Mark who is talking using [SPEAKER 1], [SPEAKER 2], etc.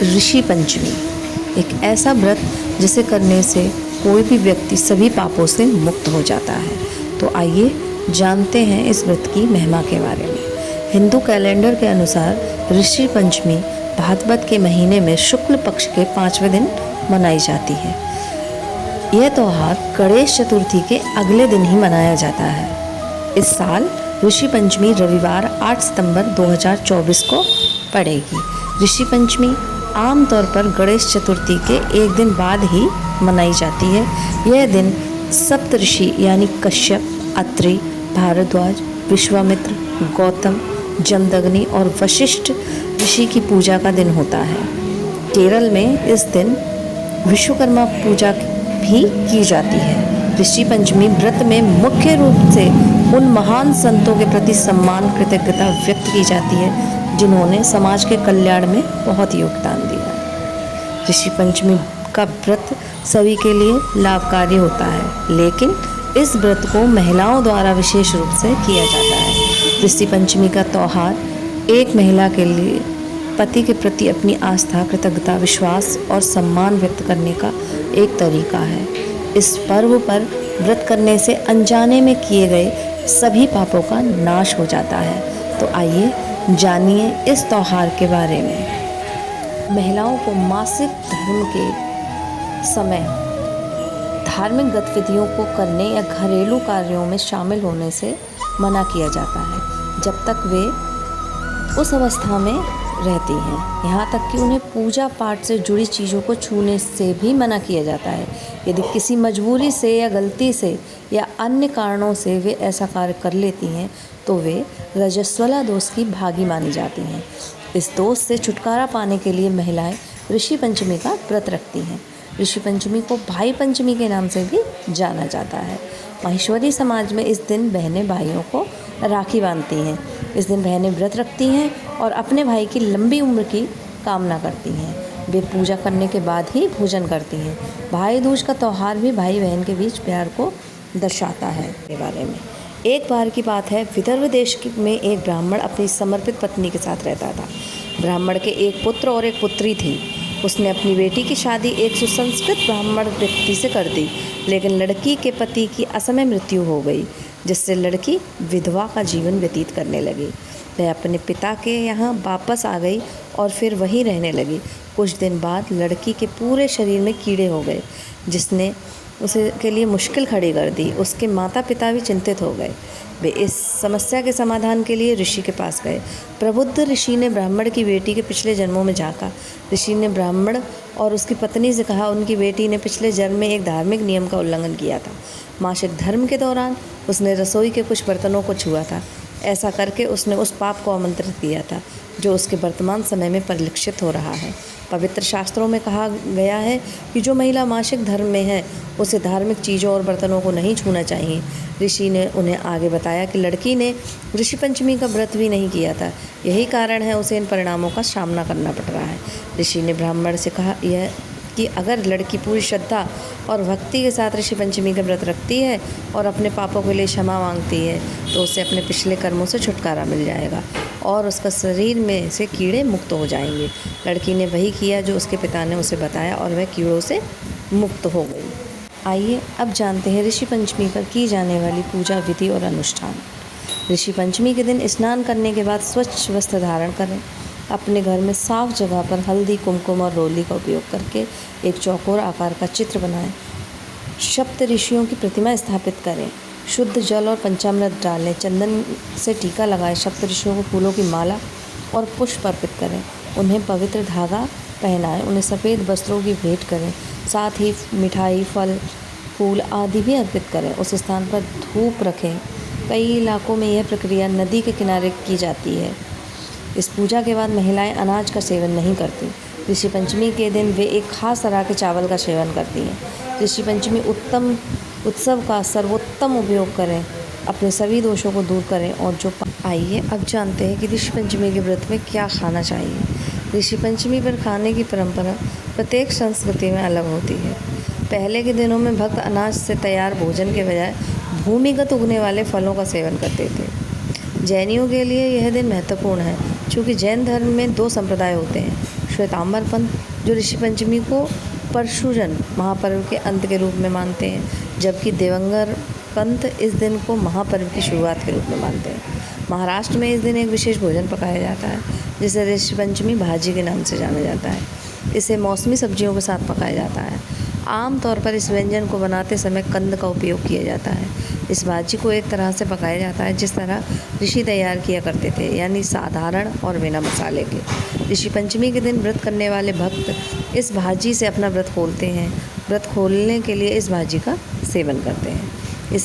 [SPEAKER 1] ऋषि पंचमी एक ऐसा व्रत जिसे करने से कोई भी व्यक्ति सभी पापों से मुक्त हो जाता है। तो आइए जानते हैं इस व्रत की महिमा के बारे में। हिंदू कैलेंडर के अनुसार ऋषि पंचमी भाद्रपद के महीने में शुक्ल पक्ष के 5वें दिन मनाई जाती है। यह त्यौहार गणेश चतुर्थी के अगले दिन ही मनाया जाता है। इस साल ऋषि पंचमी रविवार 8 सितंबर 2024 को पड़ेगी। ऋषि पंचमी आमतौर पर गणेश चतुर्थी के एक दिन बाद ही मनाई जाती है। यह दिन सप्तऋषि यानी कश्यप, अत्रि, भारद्वाज, विश्वामित्र, गौतम, जमदग्नि और वशिष्ठ ऋषि की पूजा का दिन होता है। केरल में इस दिन विश्वकर्मा पूजा भी की जाती है। ऋषि पंचमी व्रत में मुख्य रूप से उन महान संतों के प्रति सम्मान कृतज्ञता व्यक्त की जाती है जिन्होंने समाज के कल्याण में बहुत योगदान दिया। ऋषि पंचमी का व्रत सभी के लिए लाभकारी होता है, लेकिन इस व्रत को महिलाओं द्वारा विशेष रूप से किया जाता है। ऋषि पंचमी का त्यौहार एक महिला के लिए पति के प्रति अपनी आस्था, कृतज्ञता, विश्वास और सम्मान व्यक्त करने का एक तरीका है। इस पर्व पर व्रत करने से अनजाने में किए गए सभी पापों का नाश हो जाता है। तो आइए जानिए इस त्यौहार के बारे में। महिलाओं को मासिक धर्म के समय धार्मिक गतिविधियों को करने या घरेलू कार्यों में शामिल होने से मना किया जाता है जब तक वे उस अवस्था में रहती हैं। यहाँ तक कि उन्हें पूजा पाठ से जुड़ी चीज़ों को छूने से भी मना किया जाता है। यदि किसी मजबूरी से या गलती से या अन्य कारणों से वे ऐसा कार्य कर लेती हैं तो वे रजस्वला दोष की भागी मानी जाती हैं। इस दोष से छुटकारा पाने के लिए महिलाएं ऋषि पंचमी का व्रत रखती हैं। ऋषि पंचमी को भाई पंचमी के नाम से भी जाना जाता है। माहेश्वरी समाज में इस दिन बहनें भाइयों को राखी बांधती हैं। इस दिन बहनें व्रत रखती हैं और अपने भाई की लंबी उम्र की कामना करती हैं। वे पूजा करने के बाद ही भोजन करती हैं। भाई दूज का त्यौहार भी भाई बहन के बीच प्यार को दर्शाता है। के बारे में एक बार की बात है, विदर्भ देश में एक ब्राह्मण अपनी समर्पित पत्नी के साथ रहता था। ब्राह्मण के एक पुत्र और एक पुत्री थी। उसने अपनी बेटी की शादी एक सुसंस्कृत ब्राह्मण व्यक्ति से कर दी, लेकिन लड़की के पति की असमय मृत्यु हो गई, जिससे लड़की विधवा का जीवन व्यतीत करने लगी। वह अपने पिता के यहाँ वापस आ गई और फिर वहीं रहने लगी। कुछ दिन बाद लड़की के पूरे शरीर में कीड़े हो गए, जिसने उसे के लिए मुश्किल खड़ी कर दी। उसके माता पिता भी चिंतित हो गए। वे इस समस्या के समाधान के लिए ऋषि के पास गए। प्रबुद्ध ऋषि ने ब्राह्मण की बेटी के पिछले जन्मों में झांका। ऋषि ने ब्राह्मण और उसकी पत्नी से कहा, उनकी बेटी ने पिछले जन्म में एक धार्मिक नियम का उल्लंघन किया था। मासिक धर्म के दौरान उसने रसोई के कुछ बर्तनों को छुआ था। ऐसा करके उसने उस पाप को आमंत्रित किया था जो उसके वर्तमान समय में परिलक्षित हो रहा है। पवित्र शास्त्रों में कहा गया है कि जो महिला मासिक धर्म में है उसे धार्मिक चीज़ों और बर्तनों को नहीं छूना चाहिए। ऋषि ने उन्हें आगे बताया कि लड़की ने ऋषि पंचमी का व्रत भी नहीं किया था। यही कारण है उसे इन परिणामों का सामना करना पड़ रहा है। ऋषि ने ब्राह्मण से कहा यह कि अगर लड़की पूरी श्रद्धा और भक्ति के साथ ऋषि पंचमी का व्रत रखती है और अपने पापों के लिए क्षमा मांगती है तो उसे अपने पिछले कर्मों से छुटकारा मिल जाएगा और उसका शरीर में से कीड़े मुक्त हो जाएंगे। लड़की ने वही किया जो उसके पिता ने उसे बताया और वह कीड़ों से मुक्त हो गई। आइए अब जानते हैं ऋषि पंचमी पर की जाने वाली पूजा विधि और अनुष्ठान। ऋषि पंचमी के दिन स्नान करने के बाद स्वच्छ वस्त्र धारण करें। अपने घर में साफ जगह पर हल्दी, कुमकुम और रोली का उपयोग करके एक चौकोर आकार का चित्र बनाएं। सप्त ऋषियों की प्रतिमा स्थापित करें। शुद्ध जल और पंचामृत डालें। चंदन से टीका लगाएं। सप्त ऋषियों को फूलों की माला और पुष्प अर्पित करें। उन्हें पवित्र धागा पहनाएं। उन्हें सफ़ेद वस्त्रों की भेंट करें। साथ ही मिठाई, फल, फूल आदि भी अर्पित करें। उस स्थान पर धूप रखें। कई इलाकों में यह प्रक्रिया नदी के किनारे की जाती है। इस पूजा के बाद महिलाएं अनाज का सेवन नहीं करती। ऋषि पंचमी के दिन वे एक खास तरह के चावल का सेवन करती हैं। ऋषि पंचमी उत्सव का सर्वोत्तम उपयोग करें। अपने सभी दोषों को दूर करें और जो आइए अब जानते हैं कि ऋषि पंचमी के व्रत में क्या खाना चाहिए। ऋषि पंचमी पर खाने की परंपरा प्रत्येक संस्कृति में अलग होती है। पहले के दिनों में भक्त अनाज से तैयार भोजन के बजाय भूमिगत उगने वाले फलों का सेवन करते थे। जैनियों के लिए यह दिन महत्वपूर्ण है, चूँकि जैन धर्म में 2 संप्रदाय होते हैं, श्वेतांबर पंथ जो ऋषि पंचमी को परशुरन महापर्व के अंत के रूप में मानते हैं, जबकि देवंगर पंथ इस दिन को महापर्व की शुरुआत के रूप में मानते हैं। महाराष्ट्र में इस दिन एक विशेष भोजन पकाया जाता है जिसे ऋषि पंचमी भाजी के नाम से जाना जाता है। इसे मौसमी सब्जियों के साथ पकाया जाता है। आम तौर पर इस व्यंजन को बनाते समय कंद का उपयोग किया जाता है। इस भाजी को एक तरह से पकाया जाता है जिस तरह ऋषि तैयार किया करते थे, यानी साधारण और बिना मसाले के। ऋषि पंचमी के दिन व्रत करने वाले भक्त इस भाजी से अपना व्रत खोलते हैं। व्रत खोलने के लिए इस भाजी का सेवन करते हैं।